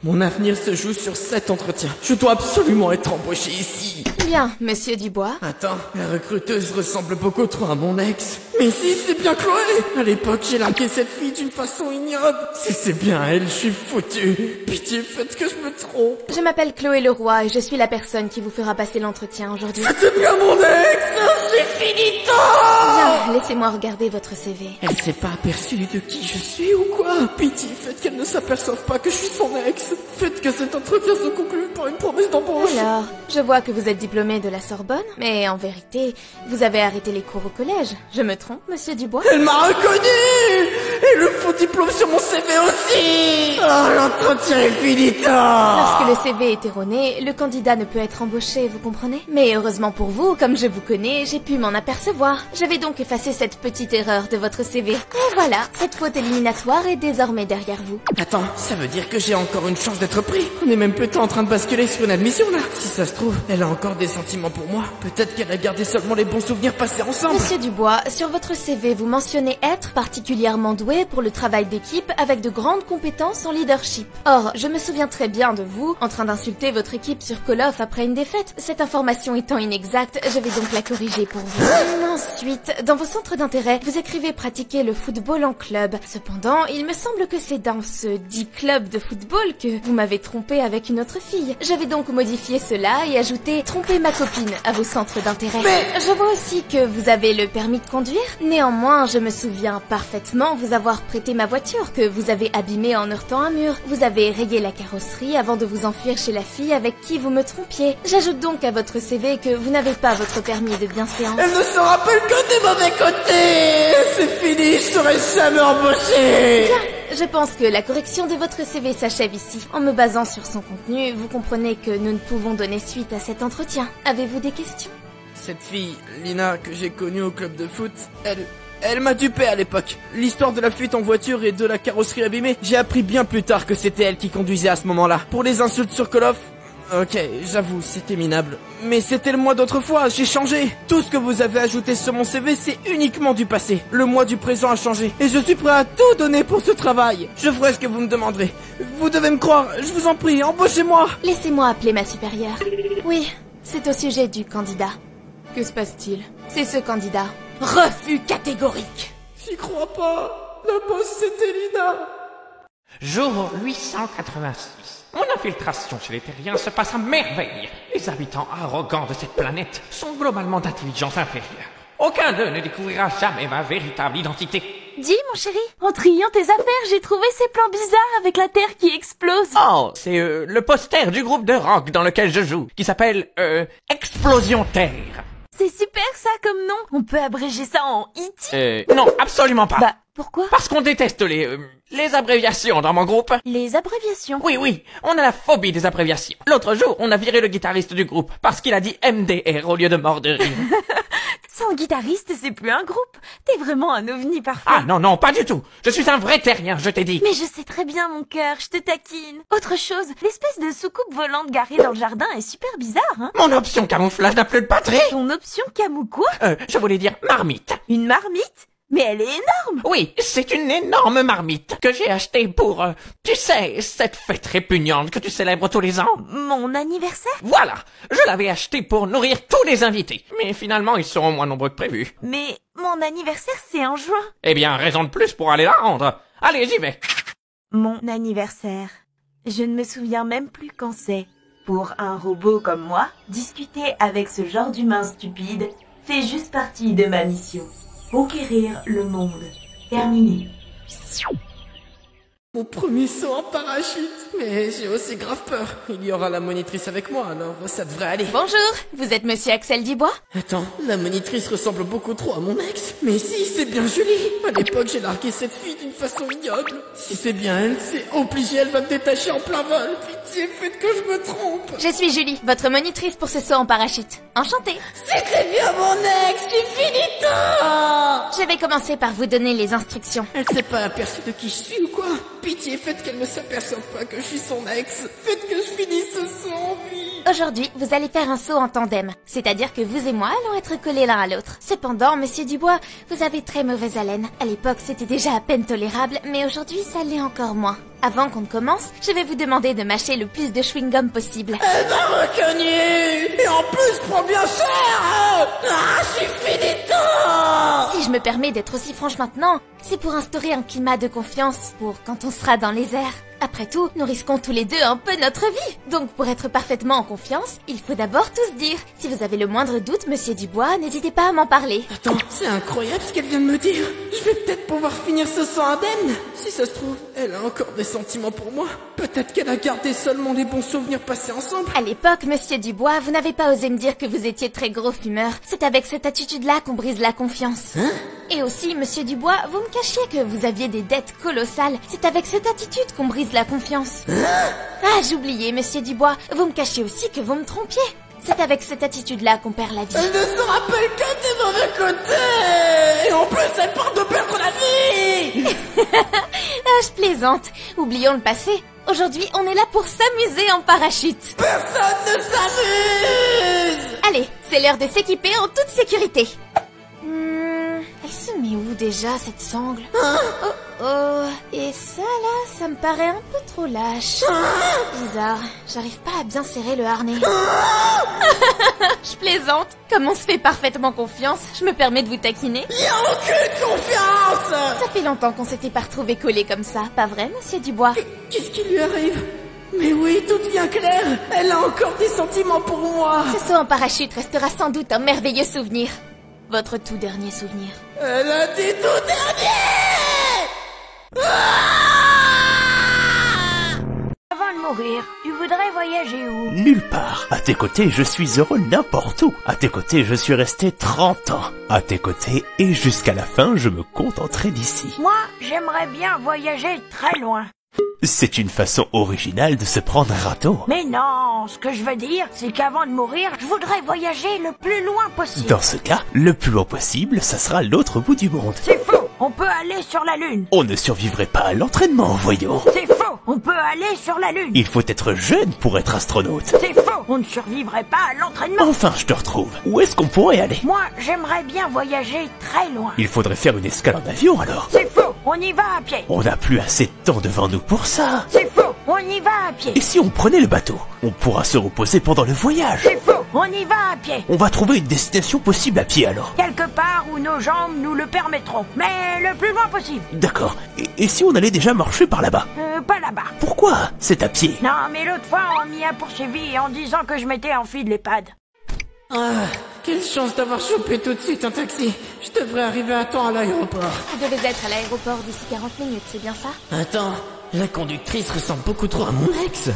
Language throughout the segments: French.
Mon avenir se joue sur cet entretien. Je dois absolument être embauché ici. Bien, monsieur Dubois. Attends, la recruteuse ressemble beaucoup trop à mon ex. Mais si, c'est bien Chloé. À l'époque, j'ai largué cette fille d'une façon ignoble. Si c'est bien elle, je suis foutu. Pitié, faites que je me trompe. Je m'appelle Chloé Leroy et je suis la personne qui vous fera passer l'entretien aujourd'hui. C'était bien mon ex. C'est finito. Bien, laissez-moi regarder votre CV. Elle s'est pas aperçue de qui je suis ou quoi? Pitié, faites qu'elle ne s'aperçoive pas que je suis son ex. Faites que cet entretien se conclue par une promesse d'embauche. Alors, je vois que vous êtes diplômé de la Sorbonne, mais en vérité, vous avez arrêté les cours au collège. Je me trompe, monsieur Dubois? Elle m'a reconnu. Et le faux diplôme sur mon CV aussi. Oh, l'entretien est finito. Lorsque le CV est erroné, le candidat ne peut être embauché, vous comprenez? Mais heureusement pour vous, comme je vous connais, j'ai pu m'en apercevoir. Je vais donc effacer cette petite erreur de votre CV. Et voilà, cette faute éliminatoire est désormais derrière vous. Attends, ça veut dire que j'ai encore une chance d'être pris. On est même peut-être en train de basculer sur une admission là. Si ça se trouve, elle a encore des sentiments pour moi. Peut-être qu'elle a gardé seulement les bons souvenirs passés ensemble. Monsieur Dubois, sur votre CV, vous mentionnez être particulièrement doué pour le travail d'équipe avec de grandes compétences en leadership. Or, je me souviens très bien de vous en train d'insulter votre équipe sur Call of après une défaite. Cette information étant inexacte, je vais donc la corriger pour vous. Ensuite, dans vos centres d'intérêt, vous écrivez pratiquer le football en club. Cependant, il me semble que c'est dans ce dit club de football que vous m'avez trompé avec une autre fille. Je vais donc modifier cela et ajouter tromper ma copine à vos centres d'intérêt. Mais je vois aussi que vous avez le permis de conduire. Néanmoins, je me souviens parfaitement vous avoir prêté ma voiture que vous avez abîmée en heurtant un mur. Vous avez rayé la carrosserie avant de vous enfuir chez la fille avec qui vous me trompiez. J'ajoute donc à votre CV que vous n'avez pas votre permis de bienséance. elle ne se rappelle que des mauvais côtés. C'est fini, je serai jamais embauché. Je pense que la correction de votre CV s'achève ici. En me basant sur son contenu, vous comprenez que nous ne pouvons donner suite à cet entretien. Avez-vous des questions? Cette fille, Lina, que j'ai connue au club de foot, elle m'a dupé à l'époque. L'histoire de la fuite en voiture et de la carrosserie abîmée, j'ai appris bien plus tard que c'était elle qui conduisait à ce moment-là. Pour les insultes sur Call of, ok, j'avoue, c'était minable. Mais c'était le moi d'autrefois, j'ai changé. Tout ce que vous avez ajouté sur mon CV, c'est uniquement du passé. Le moi du présent a changé. Et je suis prêt à tout donner pour ce travail. Je ferai ce que vous me demanderez. Vous devez me croire, je vous en prie, embauchez-moi. Laissez-moi appeler ma supérieure. Oui, c'est au sujet du candidat. Que se passe-t-il? C'est ce candidat. Refus catégorique. J'y crois pas. La boss, c'était Lina. Jour 886. Mon infiltration chez les terriens se passe à merveille. Les habitants arrogants de cette planète sont globalement d'intelligence inférieure. Aucun d'eux ne découvrira jamais ma véritable identité. Dis, mon chéri, en triant tes affaires, j'ai trouvé ces plans bizarres avec la Terre qui explose. Oh, c'est le poster du groupe de rock dans lequel je joue, qui s'appelle Explosion Terre. C'est super ça comme nom. On peut abréger ça en E.T. Non, absolument pas. Bah, pourquoi? Parce qu'on déteste les abréviations dans mon groupe. Les abréviations. Oui, on a la phobie des abréviations. L'autre jour, on a viré le guitariste du groupe parce qu'il a dit MDR au lieu de mort de rire. Sans guitariste, c'est plus un groupe. T'es vraiment un ovni parfait. Ah non, pas du tout. Je suis un vrai terrien, je t'ai dit. Mais je sais très bien, mon cœur, je te taquine. Autre chose, l'espèce de soucoupe volante garée dans le jardin est super bizarre, hein. Mon option camouflage n'a plus de batterie. Ton option camou quoi? Je voulais dire marmite. Une marmite? Mais elle est énorme. Oui, c'est une énorme marmite que j'ai achetée pour, tu sais, cette fête répugnante que tu célèbres tous les ans. Mon anniversaire? Voilà, je l'avais achetée pour nourrir tous les invités. Mais finalement, ils seront moins nombreux que prévu. Mais mon anniversaire, c'est en juin. Eh bien, raison de plus pour aller la rendre. Allez, j'y vais. Mon anniversaire. Je ne me souviens même plus quand c'est. Pour un robot comme moi, discuter avec ce genre d'humain stupide fait juste partie de ma mission. Conquérir le monde. Terminé. Mon premier saut en parachute. Mais j'ai aussi grave peur. Il y aura la monitrice avec moi, alors ça devrait aller. Bonjour, vous êtes monsieur Axel Dubois? Attends, la monitrice ressemble beaucoup trop à mon ex. Mais si, c'est bien Julie. À l'époque, j'ai largué cette fille d'une façon ignoble. Si c'est bien elle, c'est obligé, elle va me détacher en plein vol. Pitié, faites que je me trompe. Je suis Julie, votre monitrice pour ce saut en parachute. Enchantée. C'était bien mon ex, tu finis tard. Je vais commencer par vous donner les instructions. Elle s'est pas aperçue de qui je suis ou quoi? Pitié, faites qu'elle ne s'aperçoive pas que je suis son ex. Faites que je finisse ce saut en vie. Aujourd'hui, vous allez faire un saut en tandem, c'est-à-dire que vous et moi allons être collés l'un à l'autre. Cependant, monsieur Dubois, vous avez très mauvaise haleine. À l'époque, c'était déjà à peine tolérable, mais aujourd'hui, ça l'est encore moins. Avant qu'on ne commence, je vais vous demander de mâcher le plus de chewing-gum possible. Elle m'a reconnu. Et en plus, prends bien cher. Ah, je suis fini. Si je me permets d'être aussi franche maintenant, c'est pour instaurer un climat de confiance pour quand on sera dans les airs. Après tout, nous risquons tous les deux un peu notre vie. Donc pour être parfaitement en confiance, il faut d'abord tout se dire. Si vous avez le moindre doute, Monsieur Dubois, n'hésitez pas à m'en parler. Attends, c'est incroyable ce qu'elle vient de me dire. Je vais peut-être pouvoir finir ce sang indemne. Si ça se trouve, elle a encore des sentiments pour moi. Peut-être qu'elle a gardé seulement les bons souvenirs passés ensemble. À l'époque, Monsieur Dubois, vous n'avez pas osé me dire que vous étiez très gros fumeur. C'est avec cette attitude-là qu'on brise la confiance. Hein? Et aussi, Monsieur Dubois, vous me cachiez que vous aviez des dettes colossales. C'est avec cette attitude qu'on brise la confiance. Ah, j'oubliais, Monsieur Dubois. Vous me cachiez aussi que vous me trompiez. C'est avec cette attitude-là qu'on perd la vie. Elle ne se rappelle que des mauvais côtés. Et en plus, elle parle de perdre la vie. Ah, je plaisante. Oublions le passé. Aujourd'hui, on est là pour s'amuser en parachute. Personne ne s'amuse. Allez, c'est l'heure de s'équiper en toute sécurité. Elle se met où déjà, cette sangle? Oh, et ça là, ça me paraît un peu trop lâche. Bizarre, j'arrive pas à bien serrer le harnais. Je plaisante. Comme on se fait parfaitement confiance, je me permets de vous taquiner. Y a aucune confiance. Ça fait longtemps qu'on s'était pas retrouvés collés comme ça, pas vrai, Monsieur Dubois? Qu'est-ce qui lui arrive? Mais oui, tout devient clair. Elle a encore des sentiments pour moi. Ce saut en parachute restera sans doute un merveilleux souvenir. Votre tout dernier souvenir. Elle a dit tout dernier. Avant de mourir, tu voudrais voyager où? Nulle part. À tes côtés, je suis heureux n'importe où. À tes côtés, je suis resté 30 ans. À tes côtés, et jusqu'à la fin, je me contenterai d'ici. Moi, j'aimerais bien voyager très loin. C'est une façon originale de se prendre un râteau. Mais non, ce que je veux dire, c'est qu'avant de mourir, je voudrais voyager le plus loin possible. Dans ce cas, le plus loin possible, ça sera l'autre bout du monde. C'est faux, on peut aller sur la Lune. On ne survivrait pas à l'entraînement, voyons. C'est faux, on peut aller sur la Lune. Il faut être jeune pour être astronaute. C'est faux, on ne survivrait pas à l'entraînement. Enfin, je te retrouve. Où est-ce qu'on pourrait aller? Moi, j'aimerais bien voyager très loin. Il faudrait faire une escale en avion alors. C'est faux, on y va à pied. On n'a plus assez de temps devant nous pour ça. C'est faux, on y va à pied. Et si on prenait le bateau? On pourra se reposer pendant le voyage. C'est faux, on y va à pied. On va trouver une destination possible à pied alors. Quelque part où nos jambes nous le permettront, mais le plus loin possible. D'accord. Et si on allait déjà marcher par là-bas? Pas là-bas. Pourquoi? C'est à pied. Non, mais l'autre fois, on m'y a poursuivi en disant que je m'étais enfui de l'EHPAD. Ah, quelle chance d'avoir chopé tout de suite un taxi. Je devrais arriver à temps à l'aéroport. Vous devez être à l'aéroport d'ici 40 minutes, c'est bien ça? Attends, la conductrice ressemble beaucoup trop à mon ex.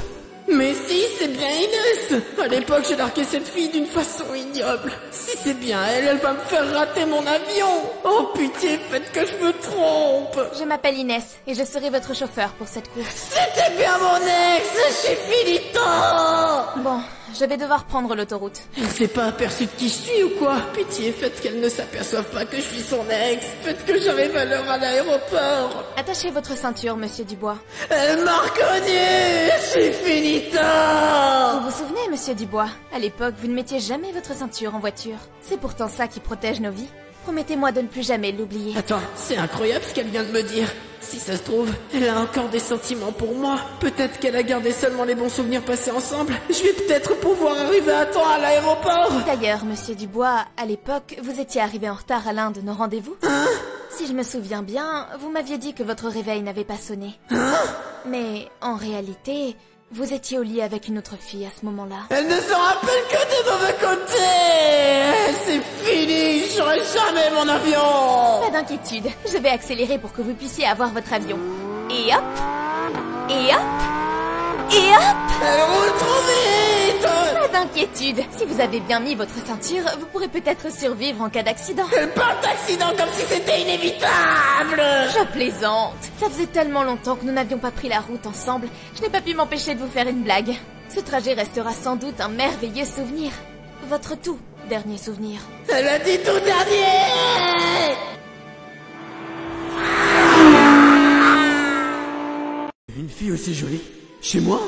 Mais si, c'est bien Inès. À l'époque, j'ai largué cette fille d'une façon ignoble. Si c'est bien elle, elle va me faire rater mon avion. Oh pitié, faites que je me trompe. Je m'appelle Inès et je serai votre chauffeur pour cette course. C'était bien mon ex, je suis finito. Bon, je vais devoir prendre l'autoroute. Elle s'est pas aperçue de qui je suis ou quoi? Pitié, faites qu'elle ne s'aperçoive pas que je suis son ex. Faites que j'arrive à l'heure à l'aéroport. Attachez votre ceinture, Monsieur Dubois. Elle m'a reconnu. Je suis finito. Vous vous souvenez, Monsieur Dubois? À l'époque, vous ne mettiez jamais votre ceinture en voiture. C'est pourtant ça qui protège nos vies. Promettez-moi de ne plus jamais l'oublier. Attends, c'est incroyable ce qu'elle vient de me dire. Si ça se trouve, elle a encore des sentiments pour moi. Peut-être qu'elle a gardé seulement les bons souvenirs passés ensemble. Je vais peut-être pouvoir arriver à temps à l'aéroport. D'ailleurs, Monsieur Dubois, à l'époque, vous étiez arrivé en retard à l'un de nos rendez-vous. Si je me souviens bien, vous m'aviez dit que votre réveil n'avait pas sonné. Mais en réalité, vous étiez au lit avec une autre fille à ce moment-là. Elle ne se rappelle que des mauvais côtés. C'est fini, j'aurai jamais mon avion. Pas d'inquiétude, je vais accélérer pour que vous puissiez avoir votre avion. Et hop, et hop, et hop. Elle roule trop vite. Pas d'inquiétude, si vous avez bien mis votre ceinture, vous pourrez peut-être survivre en cas d'accident. Elle parle d'accident comme si c'était inévitable. Je plaisante. Ça faisait tellement longtemps que nous n'avions pas pris la route ensemble, je n'ai pas pu m'empêcher de vous faire une blague. Ce trajet restera sans doute un merveilleux souvenir. Votre tout dernier souvenir. Elle a dit tout dernier. Une fille aussi jolie? Chez moi?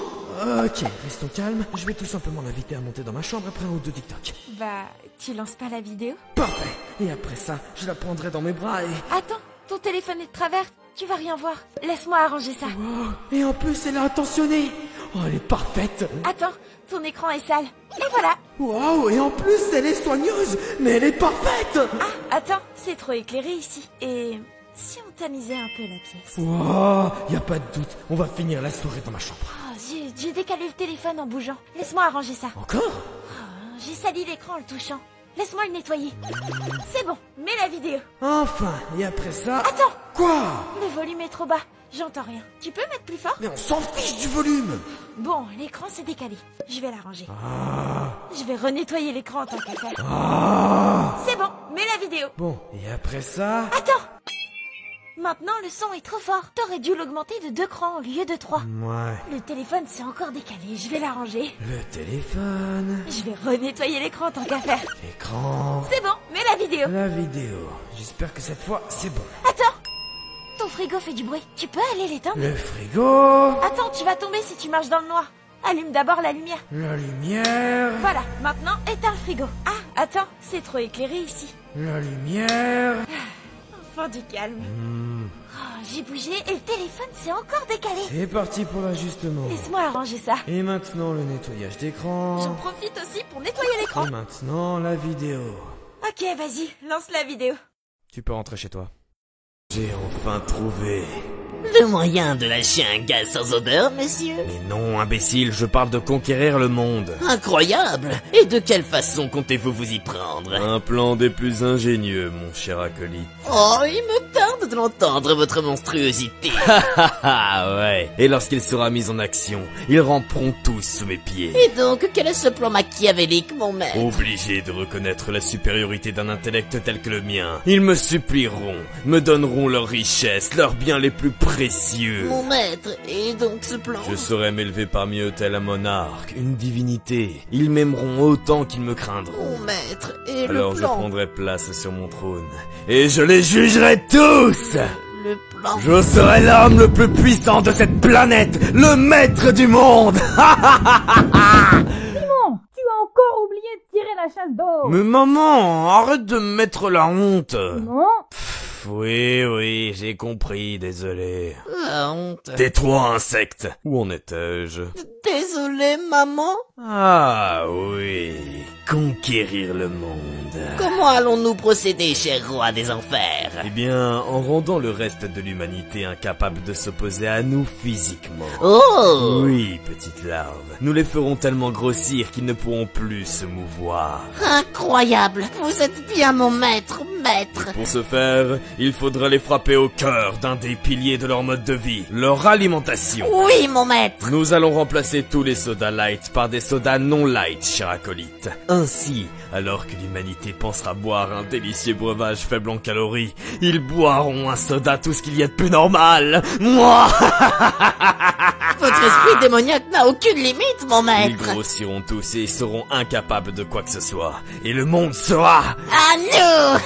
Ok, restons calmes. Je vais tout simplement l'inviter à monter dans ma chambre après un ou deux TikTok. Bah, tu lances pas la vidéo? Parfait. Et après ça, je la prendrai dans mes bras et... Attends, ton téléphone est de travers. tu vas rien voir. Laisse-moi arranger ça. Oh, et en plus, elle est intentionnée. Oh, elle est parfaite. Attends, ton écran est sale. Et voilà. Waouh, et en plus, elle est soigneuse, mais elle est parfaite. Ah, attends, c'est trop éclairé ici. Et si on tamisait un peu la pièce? Waouh, y a pas de doute, on va finir la soirée dans ma chambre. Oh, j'ai décalé le téléphone en bougeant. Laisse-moi arranger ça. Encore? Oh, j'ai sali l'écran en le touchant. Laisse-moi le nettoyer. C'est bon, mets la vidéo. Enfin, et après ça... Attends! Quoi? Le volume est trop bas. J'entends rien. Tu peux mettre plus fort? Mais on s'en fiche du volume. Bon, l'écran s'est décalé. Je vais l'arranger. Je vais renettoyer l'écran en tant qu'à faire. C'est bon, mets la vidéo. Bon, et après ça... Attends! Maintenant, le son est trop fort. T'aurais dû l'augmenter de 2 crans au lieu de 3. Ouais. Le téléphone s'est encore décalé. Je vais l'arranger. Le téléphone... Je vais renettoyer l'écran tant qu'à faire. L'écran... C'est bon, mets la vidéo. La vidéo. J'espère que cette fois, c'est bon. Attends! Ton frigo fait du bruit. Tu peux aller l'éteindre? Le frigo... Attends, tu vas tomber si tu marches dans le noir. Allume d'abord la lumière. La lumière... Voilà, maintenant éteins le frigo. Ah, attends, c'est trop éclairé ici. La lumière... Enfin du calme. Oh, j'ai bougé et le téléphone s'est encore décalé. C'est parti pour l'ajustement. Laisse-moi arranger ça. Et maintenant, le nettoyage d'écran... J'en profite aussi pour nettoyer l'écran. Et maintenant, la vidéo. Ok, vas-y, lance la vidéo. Tu peux rentrer chez toi. J'ai enfin trouvé... Le moyen de lâcher un gaz sans odeur, monsieur? Mais non, imbécile, je parle de conquérir le monde. Incroyable! Et de quelle façon comptez-vous vous y prendre? Un plan des plus ingénieux, mon cher acolyte. Oh, il me tarde de l'entendre, votre monstruosité. Ah ouais. Et lorsqu'il sera mis en action, ils ramperont tous sous mes pieds. Et donc, quel est ce plan machiavélique, mon maître? Obligés de reconnaître la supériorité d'un intellect tel que le mien, ils me supplieront, me donneront leurs richesses, leurs biens les plus précieux. Mon maître, et donc ce plan? Je saurai m'élever parmi eux tel un monarque, une divinité. Ils m'aimeront autant qu'ils me craindront. Mon maître, et Alors le je plan? prendrai place sur mon trône, et je les jugerai tous. Le plan? Je serai l'homme le plus puissant de cette planète, le maître du monde. Simon, tu as encore oublié de tirer la chasse d'eau. Mais maman, arrête de me mettre la honte. Non? Oui, j'ai compris, désolé. La honte. Tais-toi, insecte. Où en étais-je? Désolé, maman. Ah oui, conquérir le monde. Comment allons-nous procéder, cher roi des enfers? Eh bien, en rendant le reste de l'humanité incapable de s'opposer à nous physiquement. Oh! Oui, petite larve. Nous les ferons tellement grossir qu'ils ne pourront plus se mouvoir. Incroyable! Vous êtes bien mon maître. Pour ce faire, il faudra les frapper au cœur d'un des piliers de leur mode de vie, leur alimentation. Oui, mon maître. Nous allons remplacer tous les sodas light par des sodas non light, cher acolyte. Ainsi, alors que l'humanité pensera boire un délicieux breuvage faible en calories, ils boiront un soda tout ce qu'il y a de plus normal. Moi. Votre esprit démoniaque n'a aucune limite, mon Ils maître. grossiront tous et seront incapables de quoi que ce soit. Et le monde sera... À nous.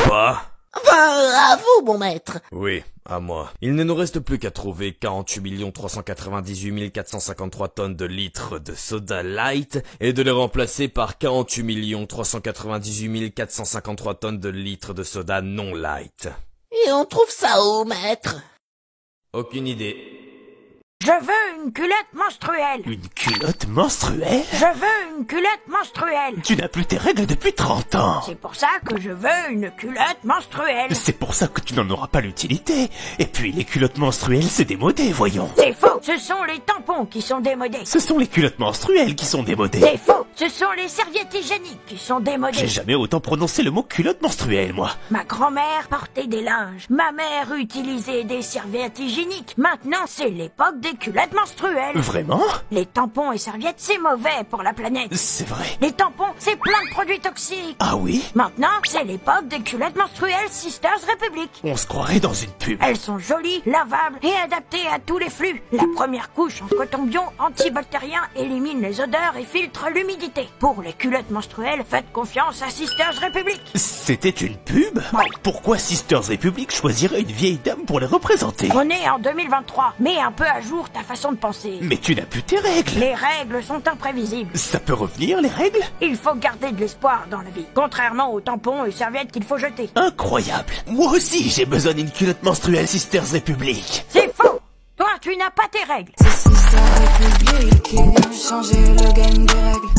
Quoi? Enfin, à vous, mon maître. Oui, à moi. Il ne nous reste plus qu'à trouver 48 398 453 tonnes de litres de soda light et de les remplacer par 48 398 453 tonnes de litres de soda non light. Et on trouve ça où, maître? Aucune idée. Je veux une culotte menstruelle. Une culotte menstruelle? Je veux une culotte menstruelle. Tu n'as plus tes règles depuis 30 ans. C'est pour ça que je veux une culotte menstruelle. C'est pour ça que tu n'en auras pas l'utilité. Et puis les culottes menstruelles, c'est démodé, voyons. C'est faux. Ce sont les tampons qui sont démodés. Ce sont les culottes menstruelles qui sont démodées. C'est faux. Ce sont les serviettes hygiéniques qui sont démodées. J'ai jamais autant prononcé le mot culotte menstruelle, moi. Ma grand-mère portait des linges. Ma mère utilisait des serviettes hygiéniques. Maintenant, c'est l'époque des culottes menstruelles. Vraiment? Les tampons et serviettes, c'est mauvais pour la planète. C'est vrai. Les tampons, c'est plein de produits toxiques. Ah oui? Maintenant, c'est l'époque des culottes menstruelles Sisters Republic. On se croirait dans une pub. Elles sont jolies, lavables et adaptées à tous les flux. La première couche en coton-bion antibactérien élimine les odeurs et filtre l'humidité. publicité. Pour les culottes menstruelles, faites confiance à Sisters Republic. C'était une pub? Ouais. Pourquoi Sisters Republic choisirait une vieille dame pour les représenter? On est en 2023. Mets un peu à jour ta façon de penser. Mais tu n'as plus tes règles. Les règles sont imprévisibles. Ça peut revenir, les règles? Il faut garder de l'espoir dans la vie. Contrairement aux tampons et serviettes qu'il faut jeter. Incroyable. Moi aussi, j'ai besoin d'une culotte menstruelle Sisters Republic. C'est faux. Toi, tu n'as pas tes règles. C'est Sisters Republic qui vient changer le game des règles.